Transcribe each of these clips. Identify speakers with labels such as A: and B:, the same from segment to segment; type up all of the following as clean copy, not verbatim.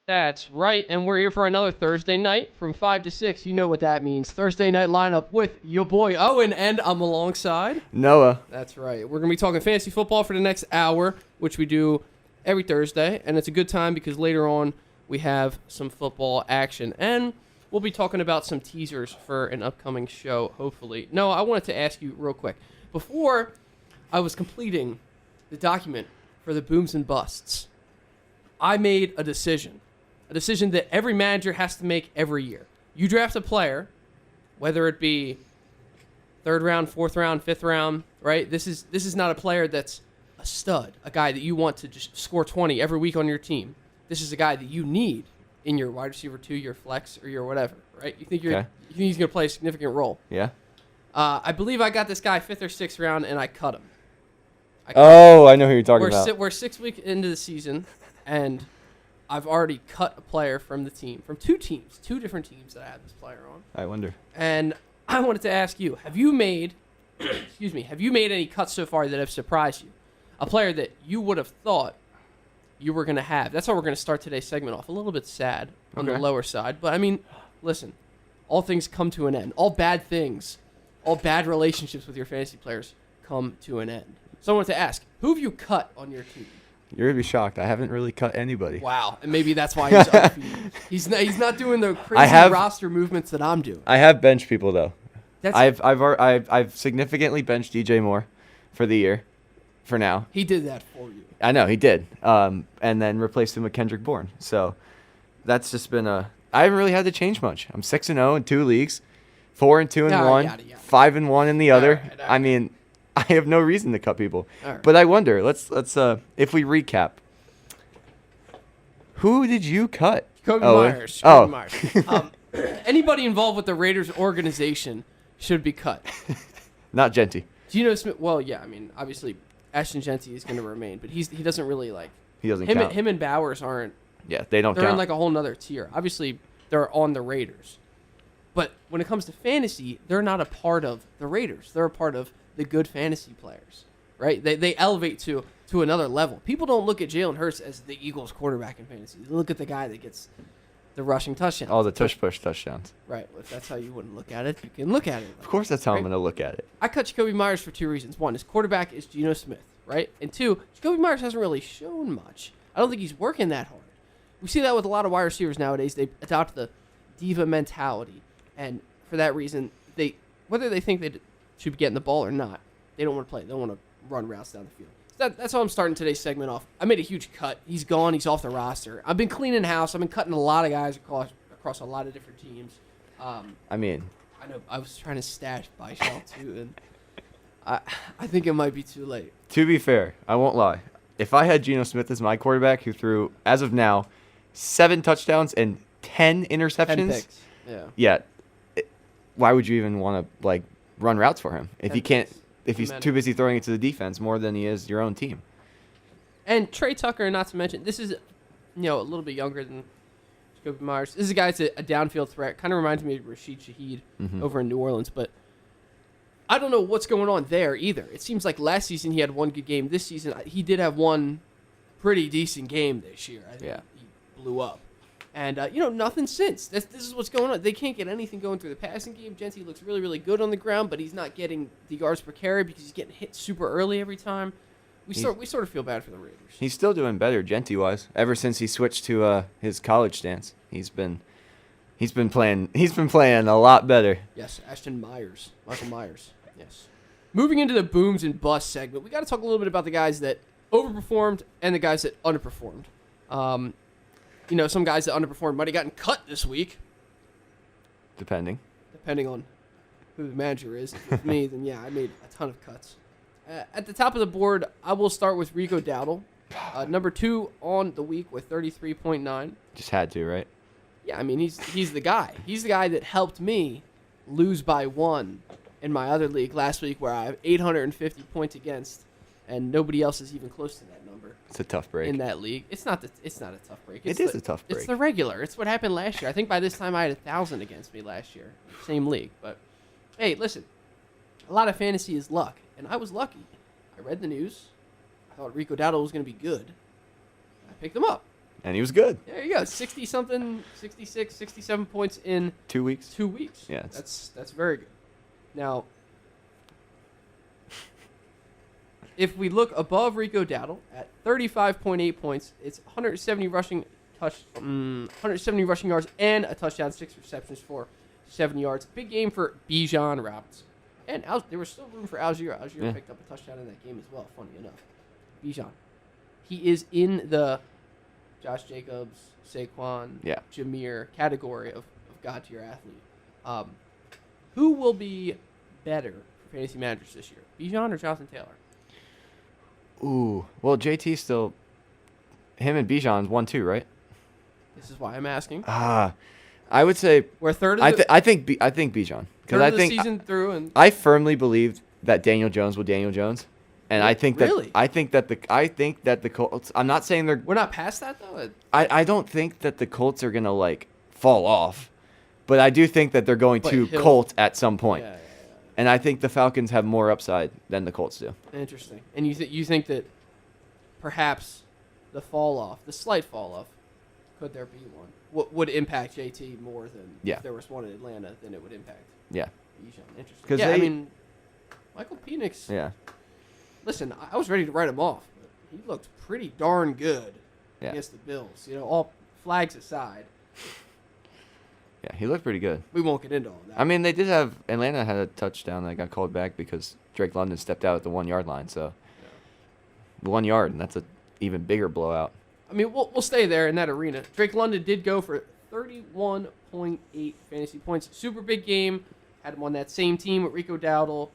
A: That's right, and we're here for another Thursday night from 5 to 6. You know what that means. Thursday night lineup with your boy Owen, and I'm alongside
B: Noah.
A: That's right. We're going to be talking fantasy football for the next hour, which we do every Thursday, and it's a good time because later on we have some football action, and we'll be talking about some teasers for an upcoming show, hopefully. Noah, I wanted to ask you real quick. Before I was completing the document for the booms and busts, I made a decision that every manager has to make every year. You draft a player, whether it be third round, fourth round, fifth round, right? This is not a player that's a stud, a guy that you want to just score 20 every week on your team. This is a guy that you need in your wide receiver 2, your flex, or your whatever, right? You think he's going to play a significant role.
B: Yeah.
A: I believe I got this guy 5th or 6th round, and I cut him.
B: I know who you're talking about.
A: We're 6 weeks into the season, and I've already cut a player from the team, from two different teams that I had this player on.
B: I wonder.
A: And I wanted to ask you, have you made any cuts so far that have surprised you? A player that you would have thought you were going to have. That's how we're going to start today's segment off. A little bit sad on the lower side. But, I mean, listen, all things come to an end. All bad things, all bad relationships with your fantasy players come to an end. So I wanted to ask, who have you cut on your team?
B: You're going to be shocked. I haven't really cut anybody.
A: Wow. And maybe that's why he's undefeated. He's not doing the crazy roster movements that I'm doing.
B: I have benched people, though. I've significantly benched DJ Moore for the year, for now.
A: He did that for you.
B: I know, he did. And then replaced him with Kendrick Bourne. So that's just been I haven't really had to change much. I'm 6-0 in 2 leagues, 4-2 in one, 5-1 in the other. All right. I mean, I have no reason to cut people. Right. But I wonder, let's if we recap, who did you cut?
A: Kobe Myers. Kobe Myers. Anybody involved with the Raiders organization should be cut.
B: Not Genty.
A: Geno Smith. Well, yeah. I mean, obviously, Ashton Genty is going to remain, but he doesn't really like.
B: He doesn't count.
A: Him and Bowers aren't.
B: Yeah, they don't.
A: They're
B: count.
A: In like a whole nother tier. Obviously, they're on the Raiders, but when it comes to fantasy, they're not a part of the Raiders. They're a part of the good fantasy players, right? They elevate to another level. People don't look at Jalen Hurts as the Eagles quarterback in fantasy. They look at the guy that gets the rushing touchdowns.
B: Oh, the tush-push touchdowns.
A: Right. If that's how you wouldn't look at it, you can look at it.
B: Of course that's how I'm going to look at it.
A: I cut Jacoby Myers for 2 reasons. One, his quarterback is Geno Smith, right? And 2, Jacoby Myers hasn't really shown much. I don't think he's working that hard. We see that with a lot of wide receivers nowadays. They adopt the diva mentality. And for that reason, whether they think they should be getting the ball or not, they don't want to play. They don't want to run routes down the field. So that's how I'm starting today's segment off. I made a huge cut. He's gone. He's off the roster. I've been cleaning house. I've been cutting a lot of guys across a lot of different teams.
B: I know.
A: I was trying to stash Bishal too, and I think it might be too late.
B: To be fair, I won't lie. If I had Geno Smith as my quarterback, who threw, as of now, 7 touchdowns and 10 interceptions.
A: 10 picks.
B: Yeah. Why would you even want to run routes for him if he can't? If he's too busy throwing it to the defense more than he is your own team.
A: And Trey Tucker, not to mention, this is a little bit younger than Jacoby Myers. This is a guy that's a downfield threat. Kind of reminds me of Rashid Shaheed over in New Orleans. But I don't know what's going on there either. It seems like last season he had one good game. This season he did have one pretty decent game this year. I think he blew up. And, nothing since. This is what's going on. They can't get anything going through the passing game. Genty looks really, really good on the ground, but he's not getting the yards per carry because he's getting hit super early every time. We sort of feel bad for the Raiders. He's
B: still doing better, Genty-wise. Ever since he switched to his college stance, he's been playing a lot better.
A: Yes, Michael Myers. Yes. Moving into the booms and busts segment, we got to talk a little bit about the guys that overperformed and the guys that underperformed. Some guys that underperformed might have gotten cut this week.
B: Depending
A: on who the manager is. If it's me, then yeah, I made a ton of cuts. At the top of the board, I will start with Rico Dowdle. Number 2 on the week with 33.9.
B: Just had to, right?
A: Yeah, I mean, he's the guy. He's the guy that helped me lose by 1 in my other league last week where I have 850 points against, and nobody else is even close to that number.
B: It's a tough break.
A: In that league. It's not a tough break.
B: It is a tough break.
A: It's the regular. It's what happened last year. I think by this time I had 1,000 against me last year. Same league. But, hey, listen. A lot of fantasy is luck, and I was lucky. I read the news. I thought Rico Dowdle was going to be good. I picked him up.
B: And he was good.
A: There you go. 60-something, 66, 67 points in
B: 2 weeks.
A: 2 weeks.
B: Yeah.
A: That's very good. Now, if we look above Rico Dowdle at 35.8 points, it's 170 rushing yards and a touchdown, 6 receptions for 7 yards. Big game for Bijan Robinson. And there was still room for Algier. Algier picked up a touchdown in that game as well, funny enough. Bijan. He is in the Josh Jacobs, Saquon, Jameer category of God-tier athlete. Who will be better for fantasy managers this year, Bijan or Jonathan Taylor?
B: Ooh. Well, JT still... Him and Bijan's 1-2, right?
A: This is why I'm asking.
B: I would say...
A: We're a third of the...
B: I think Bijan.
A: Third of the season through, and
B: I firmly believed that Daniel Jones would Daniel Jones. And I think
A: really?
B: I think that the Colts... I'm not saying they're...
A: We're not past that, though?
B: I don't think that the Colts are going to, like, fall off. But I do think that they're going to Colt at some point. Yeah. And I think the Falcons have more upside than the Colts do.
A: Interesting. And you think that perhaps the slight fall-off, could there be one, would impact JT more than if there was one in Atlanta, than it would impact Bijan. Interesting. I mean, Michael Penix...
B: Yeah.
A: Listen, I was ready to write him off, but he looked pretty darn good against the Bills. All flags aside.
B: Yeah, he looked pretty good.
A: We won't get into all that.
B: I mean, Atlanta had a touchdown that got called back because Drake London stepped out at the 1 yard line. So 1 yard, and that's an even bigger blowout.
A: I mean, we'll stay there in that arena. Drake London did go for 31.8 fantasy points. Super big game. Had him on that same team with Rico Dowdle.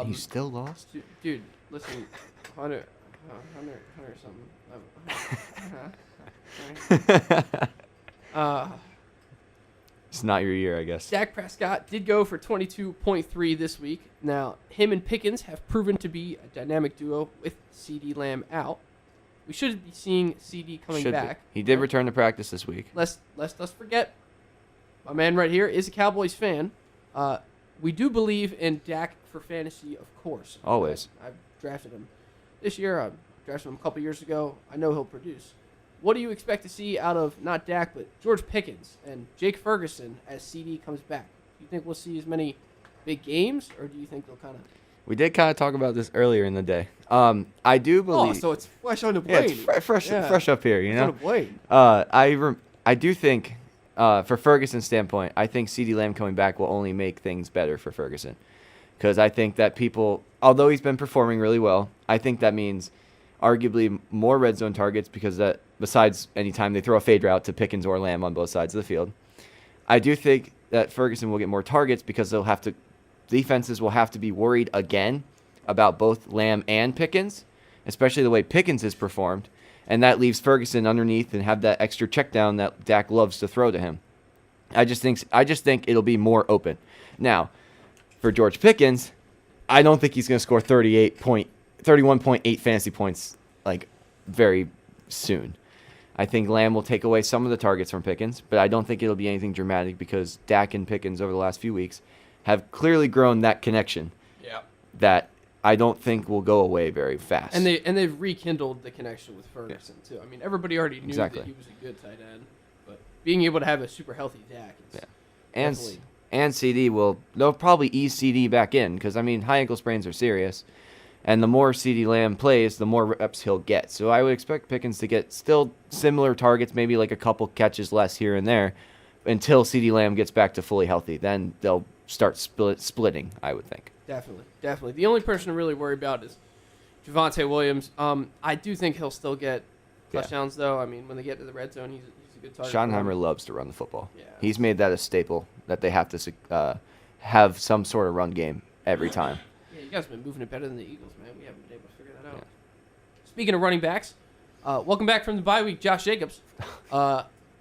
B: He still lost?
A: Dude, listen, 100 something.
B: It's not your year, I guess.
A: Dak Prescott did go for 22.3 this week. Now, him and Pickens have proven to be a dynamic duo with CeeDee Lamb out. We should be seeing CD coming back.
B: He did return to practice this week.
A: Let's forget, my man right here is a Cowboys fan. We do believe in Dak for fantasy, of course.
B: Always.
A: I've drafted him this year. I drafted him a couple years ago. I know he'll produce. What do you expect to see out of not Dak, but George Pickens and Jake Ferguson as CD comes back? Do you think we'll see as many big games, or do you think they'll kind of...
B: We did kind of talk about this earlier in the day. I do believe...
A: Oh, so it's fresh on the blade.
B: Yeah, it's fresh up here, you know?
A: On the blade.
B: I do think, for Ferguson's standpoint, I think CeeDee Lamb coming back will only make things better for Ferguson. Because I think that people, although he's been performing really well, I think that means arguably more red zone targets because that, besides any time they throw a fade route to Pickens or Lamb on both sides of the field. I do think that Ferguson will get more targets because defenses will have to be worried again about both Lamb and Pickens, especially the way Pickens has performed, and that leaves Ferguson underneath and have that extra check down that Dak loves to throw to him. I just think it'll be more open. Now, for George Pickens, I don't think he's going to score 31.8 fantasy points like very soon. I think Lamb will take away some of the targets from Pickens, but I don't think it'll be anything dramatic because Dak and Pickens over the last few weeks have clearly grown that connection.
A: Yeah.
B: That I don't think will go away very fast.
A: And they've rekindled the connection with Ferguson too. I mean, everybody already knew that he was a good tight end, but being able to have a super healthy Dak is definitely...
B: And CD they'll probably ease CD back in because, I mean, high ankle sprains are serious. And the more CeeDee Lamb plays, the more reps he'll get. So I would expect Pickens to get still similar targets, maybe like a couple catches less here and there, until CeeDee Lamb gets back to fully healthy. Then they'll start splitting, I would think.
A: Definitely. The only person to really worry about is Javonte Williams. I do think he'll still get touchdowns, though. I mean, when they get to the red zone, he's a good target.
B: Schottenheimer loves to run the football.
A: Yeah.
B: He's made that a staple that they have to have some sort of run game every time.
A: Yeah, you guys have been moving it better than the Eagles, man. We haven't been able to figure that out. Yeah. Speaking of running backs, welcome back from the bye week, Josh Jacobs.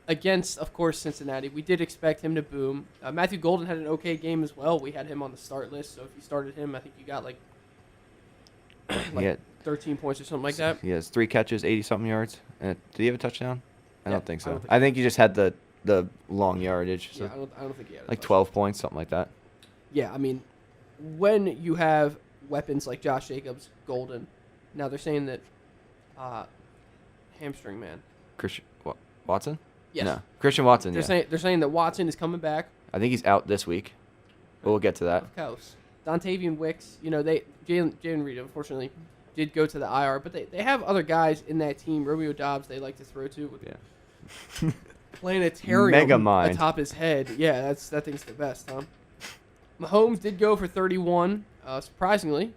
A: Against, of course, Cincinnati. We did expect him to boom. Matthew Golden had an okay game as well. We had him on the start list, so if you started him, I think you got like 13 points or something like that.
B: He has 3 catches, 80-something yards. Did he have a touchdown? I don't think so. I think he just had the long yardage. So
A: yeah, I don't think he had a
B: like
A: touchdown.
B: 12 points, something like that.
A: Yeah, I mean, when you have weapons like Josh Jacobs, Golden, now they're saying that hamstring, man.
B: Christian Watson?
A: Yes.
B: No, Christian Watson.
A: They're saying that Watson is coming back.
B: I think he's out this week. But we'll get to that.
A: Of course. Dontavian Wicks, Jalen Reed, unfortunately, did go to the IR, but they have other guys in that team. Romeo Dobbs, they like to throw to.
B: Yeah.
A: Planetarium
B: Megamind.
A: atop his head. Yeah, that thing's the best, huh? Mahomes did go for 31. Surprisingly,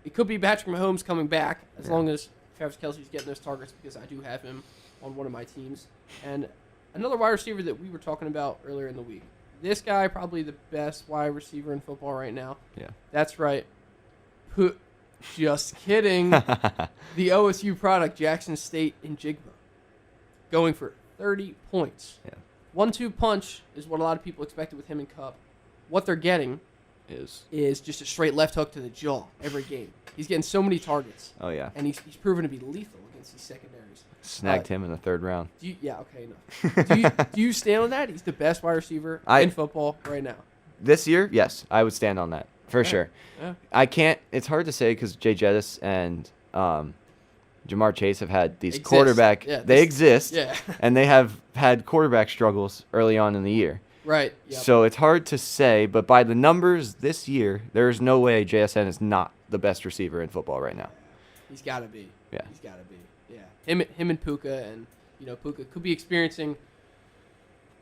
A: it could be Patrick Mahomes coming back as long as Travis Kelce's getting those targets, because I do have him on one of my teams. And another wide receiver that we were talking about earlier in the week. This guy, probably the best wide receiver in football right now.
B: Yeah.
A: That's right. Just kidding. The OSU product, Jackson State in Jigba, going for 30 points.
B: Yeah.
A: 1-2 punch is what a lot of people expected with him and Cup. What they're getting is just a straight left hook to the jaw every game. He's getting so many targets.
B: Oh, yeah.
A: And he's proven to be lethal against these secondaries.
B: Snagged him in the third round.
A: Do you stand on that? He's the best wide receiver in football right now.
B: This year, yes, I would stand on that for sure.
A: Yeah.
B: I can't. It's hard to say because Jay Jettis and Jamar Chase have had these quarterback. Yeah, they exist.
A: Yeah.
B: And they have had quarterback struggles early on in the year.
A: Right. Yep.
B: So it's hard to say, but by the numbers this year, there's no way JSN is not the best receiver in football right now.
A: He's got to be.
B: Yeah.
A: He's got to be. Yeah. Him and Puka, and Puka could be experiencing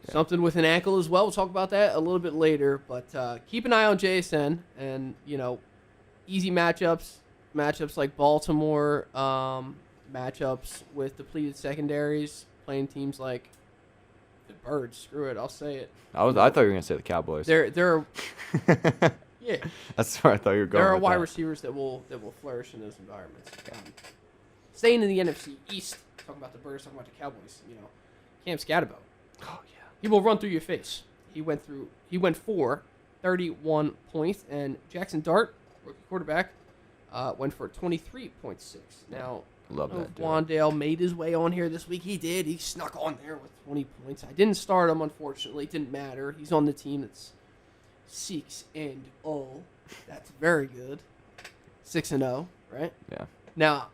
A: something with an ankle as well. We'll talk about that a little bit later, but keep an eye on JSN and easy matchups like Baltimore, matchups with depleted secondaries, playing teams like the Birds. Screw it, I'll say it.
B: I thought you were gonna say the Cowboys.
A: There are yeah.
B: That's where I thought you were going.
A: There are wide receivers that will flourish in those environments. Staying in the NFC East, talking about the Birds, talking about the Cowboys. Cam Scatterbo.
B: Oh yeah.
A: He will run through your face. He went for 31 points, and Jackson Dart, rookie quarterback, went for 23.6. Now,
B: love that.
A: Wandale made his way on here this week. He did. He snuck on there with 20 points. I didn't start him, unfortunately. It didn't matter. He's on the team that's 6-0. That's very good. 6-0, right?
B: Yeah.
A: Now,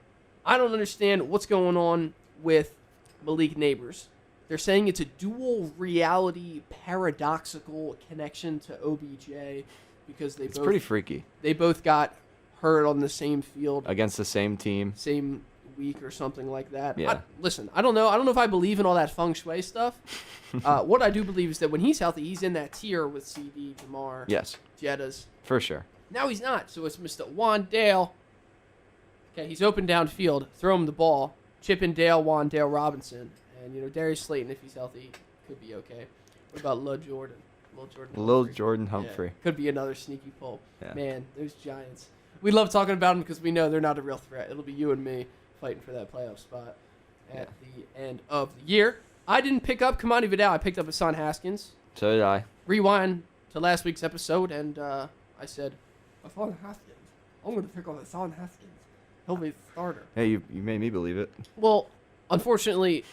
A: I don't understand what's going on with Malik Neighbors. They're saying it's a dual reality paradoxical connection to OBJ because it's
B: pretty freaky.
A: They both got hurt on the same field
B: against the same team,
A: same week or something like that.
B: Yeah.
A: Listen, I don't know. I don't know if I believe in all that feng shui stuff. What I do believe is that when he's healthy, he's in that tier with CD, Jamar, Jettas.
B: For sure.
A: Now he's not, so it's Mr. Wandale. Okay, he's open downfield. Throw him the ball. Chip and Dale, Wandale Robinson. And, Darius Slayton, if he's healthy, could be okay. What about Lil Jordan?
B: Lil Jordan Humphrey.
A: Yeah, could be another sneaky pull.
B: Yeah.
A: Man, those Giants. We love talking about them because we know they're not a real threat. It'll be you and me fighting for that playoff spot at the end of the year. I didn't pick up Kamani Vidal. I picked up Hassan Haskins.
B: So did I.
A: Rewind to last week's episode, and I said, Hassan Haskins. I'm going to pick up Hassan Haskins. He'll be the starter.
B: Hey, you made me believe it.
A: Well, unfortunately,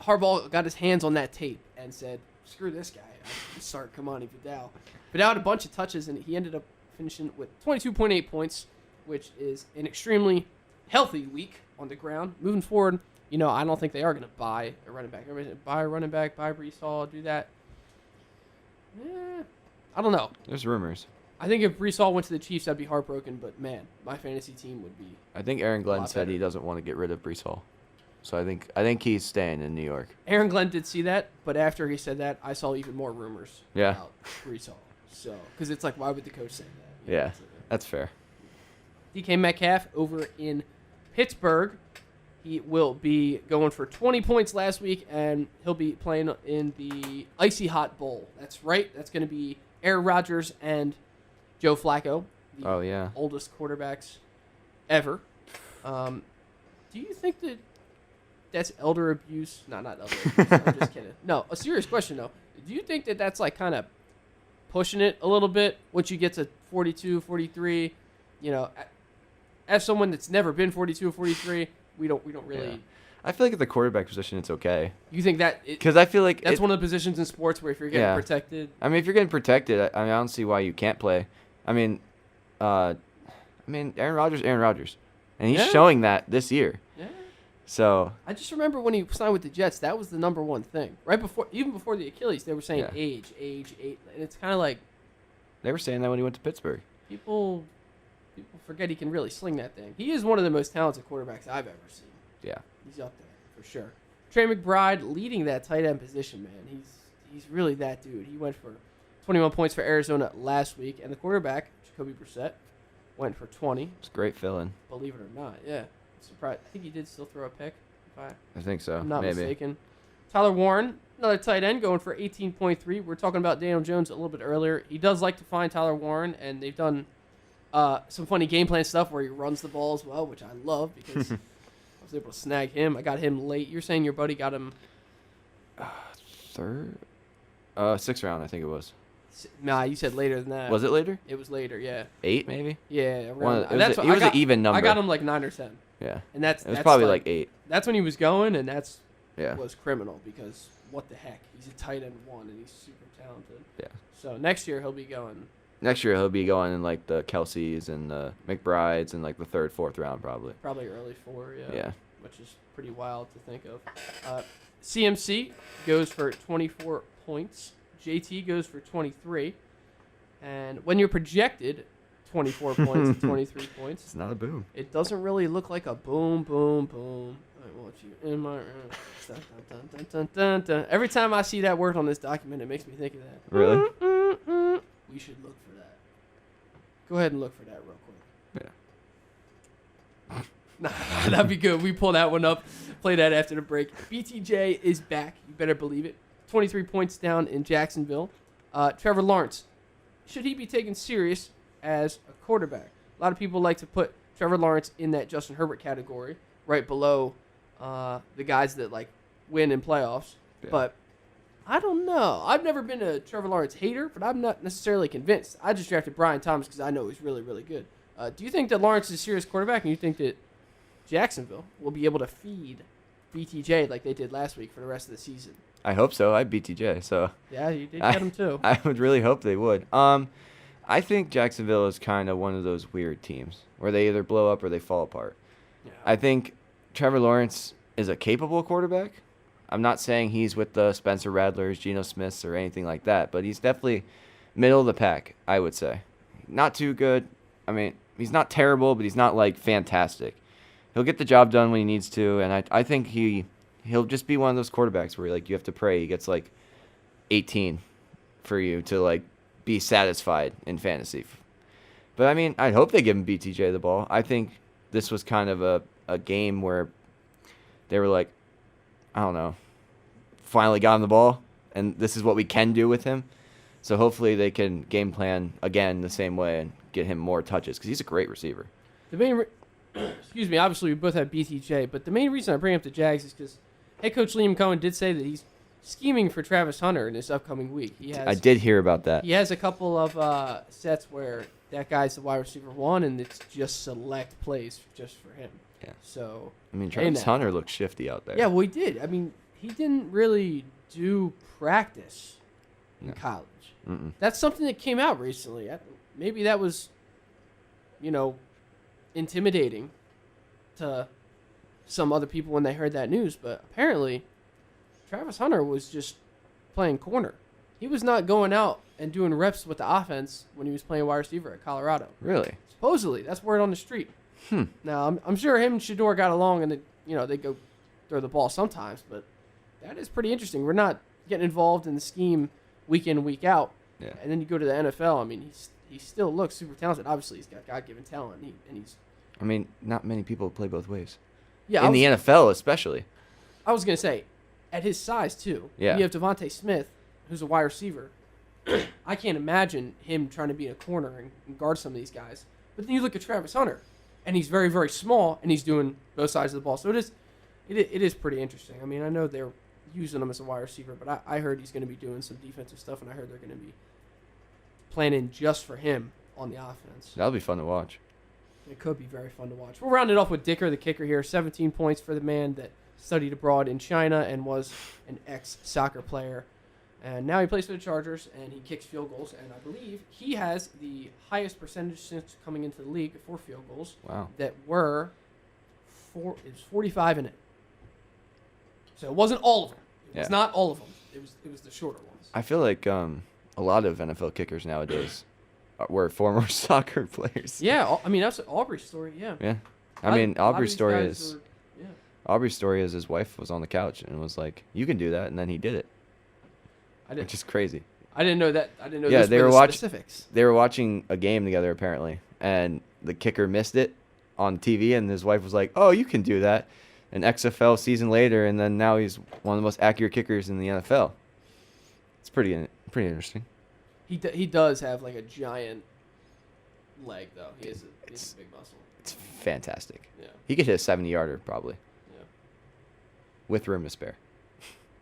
A: Harbaugh got his hands on that tape and said, screw this guy. I start Kamani Vidal. Vidal had a bunch of touches, and he ended up finishing with 22.8 points, which is an extremely healthy week on the ground. Moving forward, I don't think they are going to buy a running back. Everybody's buy a running back, buy Brees Hall, do that. I don't know.
B: There's rumors.
A: I think if Brees Hall went to the Chiefs, I'd be heartbroken, but, man, my fantasy team would be
B: I think Aaron Glenn said he doesn't want to get rid of Brees Hall. So I think he's staying in New York.
A: Aaron Glenn did see that, but after he said that, I saw even more rumors about Brees Hall. So, because it's like, why would the coach say that?
B: Yeah, that's fair.
A: DK Metcalf over in Pittsburgh. He will be going for 20 points last week, and he'll be playing in the Icy Hot Bowl. That's right. That's going to be Aaron Rodgers and Joe Flacco, the oldest quarterbacks ever. Do you think that's elder abuse? No, not elder abuse. I'm just kidding. No, a serious question, though. Do you think that's like kind of pushing it a little bit once you get to 42, 43? As someone that's never been 42 or 43, we don't really. Yeah.
B: I feel like at the quarterback position, it's okay.
A: You think that?
B: Because I feel like
A: that's one of the positions in sports where if you're getting protected.
B: I mean, if you're getting protected, I don't see why you can't play. I mean, Aaron Rodgers, and he's showing that this year.
A: Yeah.
B: So
A: I just remember when he signed with the Jets, that was the number one thing. Even before the Achilles, they were saying age, and it's kind of like
B: they were saying that when he went to Pittsburgh.
A: People forget he can really sling that thing. He is one of the most talented quarterbacks I've ever seen.
B: Yeah,
A: he's up there for sure. Trey McBride leading that tight end position, man. He's really that dude. He went for 21 points for Arizona last week, and the quarterback Jacoby Brissett went for 20.
B: It's great filling.
A: Believe it or not, yeah. Surprised. I think he did still throw a pick.
B: I think so.
A: I'm not
B: maybe.
A: mistaken. Tyler Warren, another tight end, going for 18.3. We were talking about Daniel Jones a little bit earlier. He does like to find Tyler Warren, and they've done some funny game plan stuff where he runs the ball as well, which I love because I was able to snag him. I got him late. You're saying your buddy got him
B: third, sixth round, I think it was.
A: Nah, you said later than that.
B: Was it later?
A: It was later, yeah.
B: 8 maybe?
A: Yeah.
B: It was an even number.
A: I got him like 9 or 10.
B: Yeah.
A: And that's
B: probably like 8.
A: That's when he was going, and
B: yeah.
A: was criminal because what the heck? He's a tight end 1, and he's super talented.
B: Yeah.
A: So next year he'll be going.
B: Next year he'll be going in like the Kelce's and the McBrides and like the 3rd, 4th round probably.
A: Probably early 4, yeah.
B: Yeah.
A: Which is pretty wild to think of. CMC goes for 24 points. JT goes for 23. And when you're projected 24 points and 23 points,
B: it's not a boom.
A: It doesn't really look like a boom, boom, boom. I want you in my dun, dun, dun, dun, dun, dun. Every time I see that word on this document, it makes me think of that.
B: Really?
A: We should look for that. Go ahead and look for that real quick.
B: Yeah.
A: Nah, that'd be good. We pull that one up. Play that after the break. BTJ is back. You better believe it. 23 points down in Jacksonville. Trevor Lawrence. Should he be taken serious as a quarterback? A lot of people like to put Trevor Lawrence in that Justin Herbert category, right below the guys that like win in playoffs. Yeah. But I don't know. I've never been a Trevor Lawrence hater, but I'm not necessarily convinced. I just drafted Brian Thomas because I know he's really, really good. Do you think that Lawrence is a serious quarterback, and you think that Jacksonville will be able to feed BTJ like they did last week for the rest of the season?
B: I hope so. I beat TJ, so
A: yeah, you did get him too.
B: I would really hope they would. I think Jacksonville is kind of one of those weird teams where they either blow up or they fall apart. Yeah. I think Trevor Lawrence is a capable quarterback. I'm not saying he's with the Spencer Radlers, Geno Smiths, or anything like that, but he's definitely middle of the pack, I would say. Not too good. I mean, he's not terrible, but he's not like fantastic. He'll get the job done when he needs to, and I think he'll just be one of those quarterbacks where like you have to pray he gets like 18 for you to like be satisfied in fantasy. But I mean, I hope they give him BTJ the ball. I think this was kind of a game where they were like, I don't know, finally got him the ball, and this is what we can do with him. So hopefully they can game plan again the same way and get him more touches because he's a great receiver.
A: The main excuse me, obviously we both have BTJ, but the main reason I bring up the Jags is because head coach Liam Cohen did say that he's scheming for Travis Hunter in this upcoming week.
B: I did hear about that.
A: He has a couple of sets where that guy's the wide receiver 1, and it's just select plays just for him.
B: Yeah.
A: So
B: I mean, Travis Hunter looked shifty out there.
A: Yeah, well, he did. I mean, he didn't really do practice in college.
B: Mm-mm.
A: That's something that came out recently. Maybe that was, intimidating to some other people when they heard that news, but apparently Travis Hunter was just playing corner. He was not going out and doing reps with the offense when he was playing wide receiver at Colorado.
B: Really?
A: Supposedly. That's word on the street. Now, I'm sure him and Shador got along, and they go throw the ball sometimes, but that is pretty interesting. We're not getting involved in the scheme week in, week out.
B: Yeah. And
A: then you go to the NFL. I mean, he still looks super talented. Obviously, he's got God-given talent, and he's...
B: I mean, not many people play both ways.
A: Yeah,
B: in the NFL especially.
A: I was going to say, at his size, too.
B: Yeah.
A: You have Devontae Smith, who's a wide receiver. I can't imagine him trying to be in a corner and guard some of these guys. But then you look at Travis Hunter, and he's very, very small, and he's doing both sides of the ball. So it is pretty interesting. I mean, I know they're using him as a wide receiver, but I heard he's going to be doing some defensive stuff, and I heard they're going to be planning just for him on the offense.
B: That'll be fun to watch.
A: It could be very fun to watch. We'll round it off with Dicker, the kicker here. 17 points for the man that studied abroad in China and was an ex-soccer player. And now he plays for the Chargers, and he kicks field goals. And I believe he has the highest percentage since coming into the league for field goals.
B: Wow.
A: That were 45 in it. So it wasn't all of them. It was
B: Yeah.
A: not all of them. It was the shorter ones.
B: I feel like a lot of NFL kickers nowadays were former soccer players.
A: Yeah, I mean that's Aubrey's story. Yeah.
B: Yeah. I mean, Aubrey's story is
A: yeah.
B: Aubrey's story is his wife was on the couch and was like, "You can do that," and then he did it. Which is crazy.
A: I didn't know that. I didn't know.
B: Yeah,
A: this
B: they
A: were
B: were
A: the
B: watching.
A: specifics.
B: They were watching a game together apparently, and the kicker missed it on TV, and his wife was like, "Oh, you can do that." An XFL season later, and then now he's one of the most accurate kickers in the NFL. It's pretty interesting.
A: He does have like a giant leg though. He has a big muscle.
B: It's fantastic.
A: Yeah.
B: He could hit a 70-yarder probably.
A: Yeah.
B: With room to spare.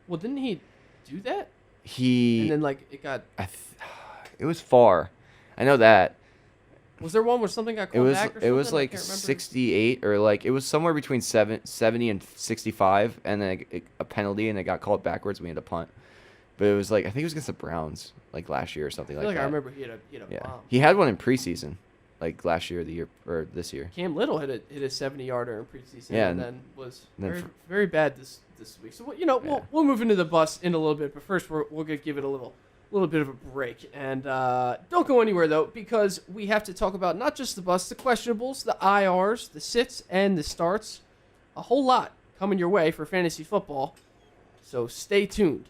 A: Well, didn't he do that?
B: And
A: then like it got.
B: It was far. I know that.
A: Was there one where something got called back or something?
B: It was like 68 or like it was somewhere between 70 and 65, and then a penalty, and it got called backwards. We had a punt, but it was like I think it was against the Browns like last year or something like that.
A: I remember he had a bomb.
B: He had one in preseason, like last year, or this year.
A: Cam Little hit a 70-yarder in preseason,
B: Yeah,
A: and then was
B: then
A: very bad this week. So we'll move into the bus in a little bit, but first we're gonna give it a little bit of a break, and don't go anywhere though, because we have to talk about not just the bus, the questionables, the IRs, the sits, and the starts. A whole lot coming your way for fantasy football, so stay tuned.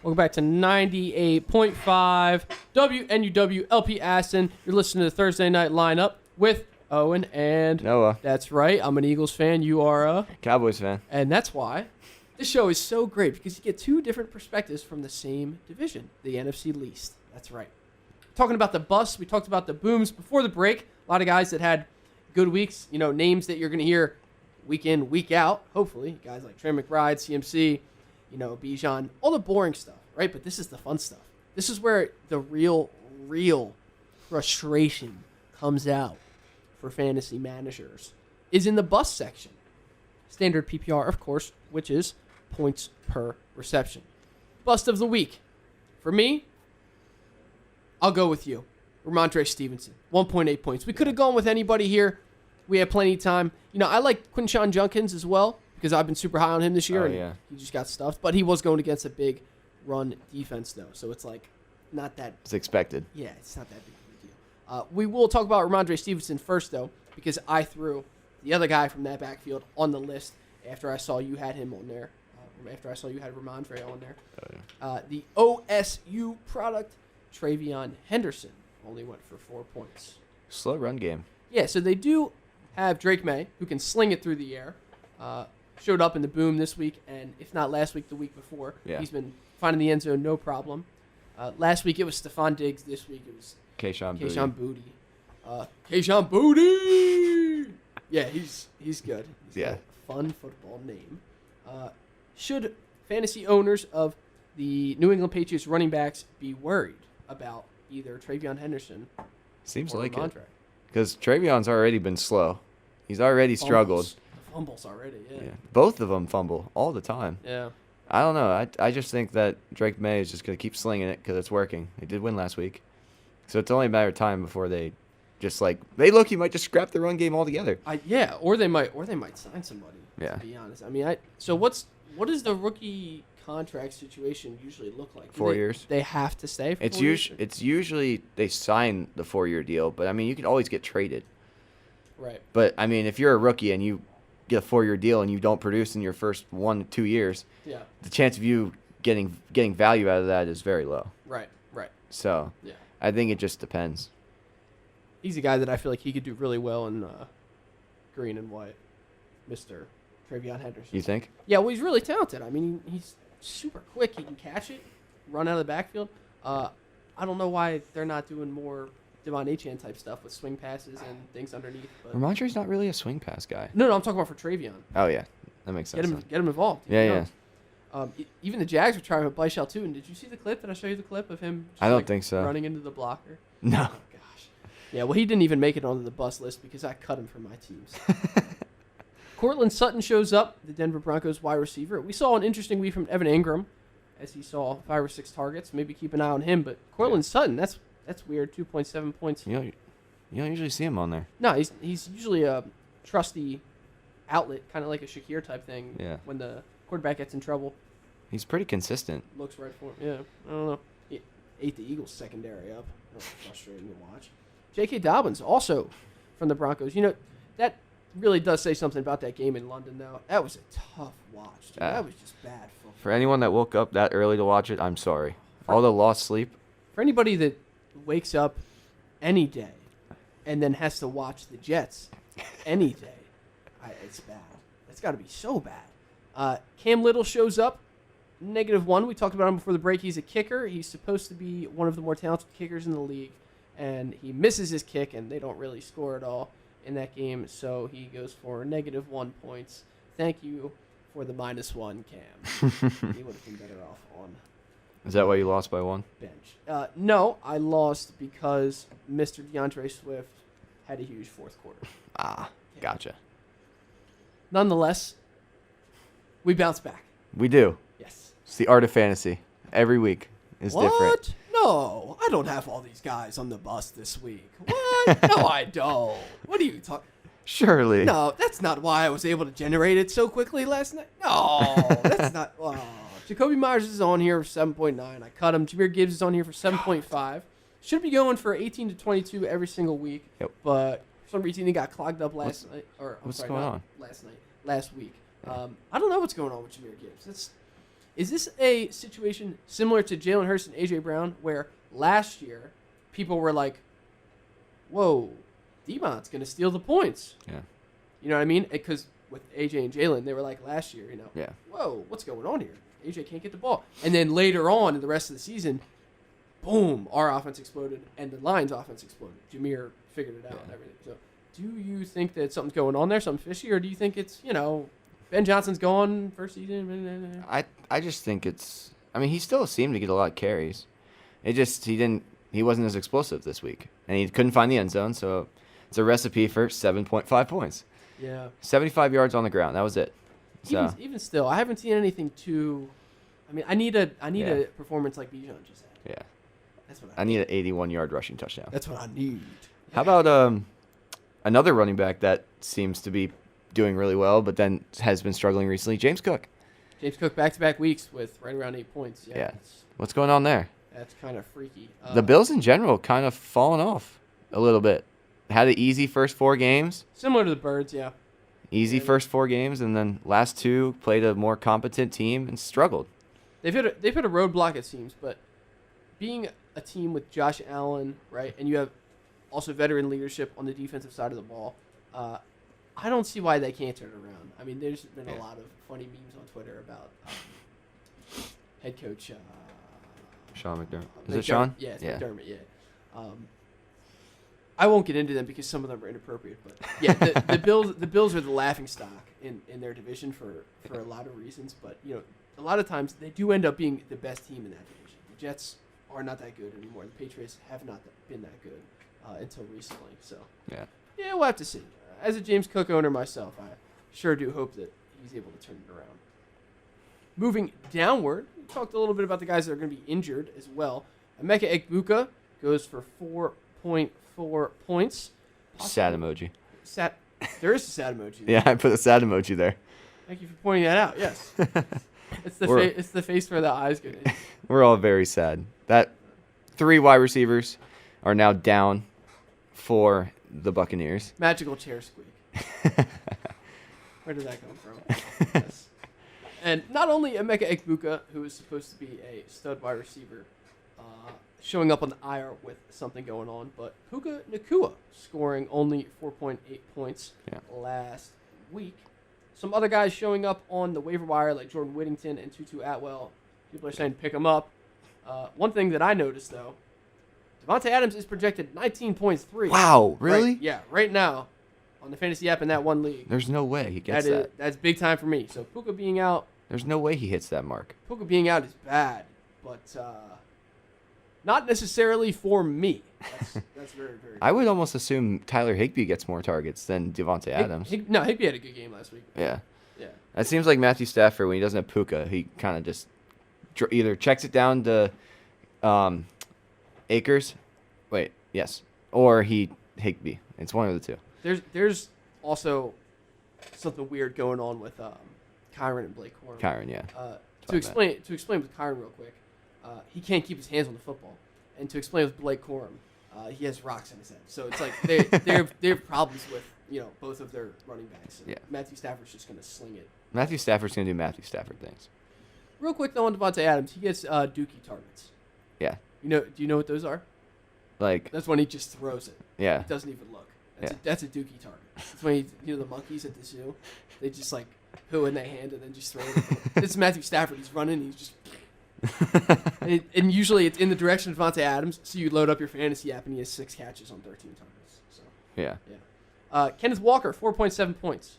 A: Welcome back to 98.5 WNUW LP Aston. You're listening to the Thursday Night Lineup with Owen and
B: Noah.
A: That's right. I'm an Eagles fan. You are a
B: Cowboys fan.
A: And that's why this show is so great, because you get two different perspectives from the same division, the NFC least. That's right. Talking about the bus, we talked about the booms before the break. A lot of guys that had good weeks, names that you're going to hear week in, week out, hopefully. Guys like Trey McBride, CMC, Bijan, all the boring stuff, right? But this is the fun stuff. This is where the real frustration comes out for fantasy managers, is in the bus section. Standard PPR, of course, which is points per reception. Bust of the week. For me, I'll go with you. Ramondre Stevenson, 1.8 points. We could have gone with anybody here. We had plenty of time. I like Quinshon Judkins as well, because I've been super high on him this year. He just got stuffed. But he was going against a big run defense, though. So it's like not that.
B: It's expected.
A: Yeah, it's not that big of a deal. We will talk about Ramondre Stevenson first, though, because I threw the other guy from that backfield on the list after I saw you had him on there. After I saw you had Ramondre on there.
B: Oh, yeah.
A: The OSU product, Travion Henderson, only went for 4 points.
B: Slow run game.
A: Yeah, so they do have Drake May, who can sling it through the air. Showed up in the boom this week, and if not last week, the week before. Yeah. He's been finding the end zone, no problem. Last week it was Stephon Diggs. This week it was
B: Kayshon
A: Boutte. Kayshon Boutte! Yeah, he's good. He's got a fun football name. Should fantasy owners of the New England Patriots running backs be worried about either Travion Henderson
B: Seems
A: or
B: like
A: Ramondre?
B: it. Because Travion's already been slow. He's already struggled.
A: Fumbles already, yeah.
B: Both of them fumble all the time.
A: Yeah.
B: I don't know. I just think that Drake May is just going to keep slinging it because it's working. They did win last week. So it's only a matter of time before they just he might just scrap the run game altogether.
A: Or they might sign somebody,
B: to
A: be honest. I mean, so what does the rookie contract situation usually look like?
B: 4 years.
A: They have to stay for 4 years?
B: It's usually they sign the 4-year deal, but I mean, you can always get traded.
A: Right.
B: But I mean, if you're a rookie and you get a 4-year deal and you don't produce in your first 1 to 2 years, the chance of you getting value out of that is very low.
A: Right.
B: So, I think it just depends.
A: He's a guy that I feel like he could do really well in green and white, Mr. Travion Henderson.
B: You think?
A: Yeah, well, he's really talented. I mean, he's super quick. He can catch it, run out of the backfield. I don't know why they're not doing more Devon Achane type stuff with swing passes and things underneath. But
B: Ramondre's not really a swing pass guy.
A: No, I'm talking about for Travion.
B: Oh, yeah. That makes sense.
A: Get him involved.
B: Yeah.
A: Even the Jags were trying with Bleichel too. And did you see the clip? Did I show you the clip of him
B: I don't think so.
A: Running into the blocker?
B: No.
A: Oh, gosh. Yeah, well, he didn't even make it onto the bus list because I cut him from my teams. Cortland Sutton shows up, the Denver Broncos wide receiver. We saw an interesting week from Evan Ingram as he saw 5 or 6 targets. Maybe keep an eye on him. But Cortland Sutton, that's weird, 2.7 points.
B: You don't usually see him on there.
A: No, he's usually a trusty outlet, kind of like a Shakir type thing.
B: Yeah.
A: When the quarterback gets in trouble.
B: He's pretty consistent.
A: Looks right for him. Yeah. I don't know. He ate the Eagles secondary up. That was frustrating to watch. J.K. Dobbins, also from the Broncos. That really does say something about that game in London, though. That was a tough watch. Dude. That was just bad football.
B: For anyone that woke up that early to watch it, I'm sorry. All the lost sleep.
A: For anybody that wakes up any day and then has to watch the Jets any day, it's bad. It's got to be so bad. Cam Little shows up, -1. We talked about him before the break. He's a kicker. He's supposed to be one of the more talented kickers in the league, and he misses his kick, and they don't really score at all in that game, so he goes for -1 points. Thank you for the -1, Cam. He would have been better off on
B: Is that why you lost by 1?
A: bench. No, I lost because Mr. DeAndre Swift had a huge fourth quarter.
B: Gotcha.
A: Nonetheless, we bounce back.
B: We do.
A: Yes.
B: It's the art of fantasy. Every week is different.
A: No, I don't have all these guys on the bus this week. What? No, I don't. What are you talking?
B: Surely.
A: No, that's not why I was able to generate it so quickly last night. No, that's not. Oh. Jacoby Myers is on here for 7.9. I cut him. Jameer Gibbs is on here for 7.5. Should be going for 18 to 22 every single week.
B: Yep.
A: But for some reason he got clogged up last night.
B: What's going on?
A: Last week. I don't know what's going on with Jameer Gibbs. Is this a situation similar to Jalen Hurts and A.J. Brown where last year people were like, whoa, Devon's going to steal the points?
B: Yeah.
A: You know what I mean? Because with A.J. and Jalen, they were like last year,
B: Yeah.
A: whoa, what's going on here? A.J. can't get the ball. And then later on in the rest of the season, boom, our offense exploded and the Lions' offense exploded. Jameer figured it out and everything. So do you think that something's going on there, something fishy, or do you think it's, Ben Johnson's gone first season?
B: I just think it's. I mean, he still seemed to get a lot of carries. He wasn't as explosive this week, and he couldn't find the end zone. So it's a recipe for 7.5 points.
A: Yeah.
B: 75 yards on the ground. That was it. So
A: Even still, I haven't seen anything too. I mean, I need a performance like Bijan just had.
B: yeah,
A: That's what
B: I need an 81-yard rushing touchdown.
A: That's what I need.
B: How about another running back that seems to be doing really well, but then has been struggling recently? James Cook.
A: James Cook back-to-back weeks with right around 8 points.
B: Yeah. What's going on there?
A: That's kind of freaky.
B: The Bills in general kind of fallen off a little bit. Had an easy first 4 games.
A: Similar to the Birds, yeah.
B: Easy first 4 games, and then last 2 played a more competent team and struggled.
A: They've hit a roadblock, it seems, but being a team with Josh Allen, right, and you have also veteran leadership on the defensive side of the ball, I don't see why they can't turn it around. I mean, there's been a lot of funny memes on Twitter about head coach
B: Sean McDermott. Is it Sean?
A: Yeah, it's McDermott, yeah. I won't get into them because some of them are inappropriate, but yeah, the Bills are the laughing stock in their division for a lot of reasons, but a lot of times they do end up being the best team in that division. The Jets are not that good anymore. The Patriots have not been that good until recently. So yeah, we'll have to see. As a James Cook owner myself, I sure do hope that he's able to turn it around. Moving downward, we talked a little bit about the guys that are going to be injured as well. Emeka Egbuka goes for 4.4 points.
B: Sad emoji.
A: There is a sad emoji there.
B: Yeah, I put a sad emoji there.
A: Thank you for pointing that out. Yes. It's the face where the eyes go.
B: We're all very sad. That 3 wide receivers are now down for the Buccaneers.
A: Magical chair squeak. Where did that come from? Yes. And not only Emeka Egbuka, who is supposed to be a stud wide receiver, showing up on the IR with something going on, but Puka Nacua scoring only 4.8 points last week. Some other guys showing up on the waiver wire like Jordan Whittington and Tutu Atwell. People are saying pick them up. One thing that I noticed, though, Devontae Adams is projected 19.3.
B: Wow, really?
A: Right now on the fantasy app in that one league.
B: There's no way he gets that.
A: That's big time for me. So Puka being out.
B: There's no way he hits that mark.
A: Puka being out is bad, but not necessarily for me. That's very, very good.
B: I would almost assume Tyler Higbee gets more targets than Devontae Adams.
A: Higbee had a good game last week.
B: Yeah. It seems like Matthew Stafford, when he doesn't have Puka, he kind of just either checks it down to Akers. Wait, yes. Or Higbee. It's one of the two.
A: There's Also, something weird going on with Kyron and Blake Corum.
B: Kyron, yeah.
A: To explain with Kyron real quick, he can't keep his hands on the football, and to explain with Blake Corum, he has rocks in his head. So it's like they have problems with both of their running backs.
B: Yeah.
A: Matthew Stafford's just gonna sling it.
B: Matthew Stafford's gonna do Matthew Stafford things.
A: Real quick though on Devontae Adams, he gets dookie targets.
B: Yeah.
A: Do you know what those are?
B: Like
A: that's when he just throws it.
B: Yeah.
A: He doesn't even look. That's a dookie target. That's when the monkeys at the zoo, they just like poo in their hand and then just throw it. It's Matthew Stafford. He's running. He's just. and usually it's in the direction of Devontae Adams, so you load up your fantasy app and he has 6 catches on 13 targets. So
B: yeah.
A: Kenneth Walker, 4.7 points.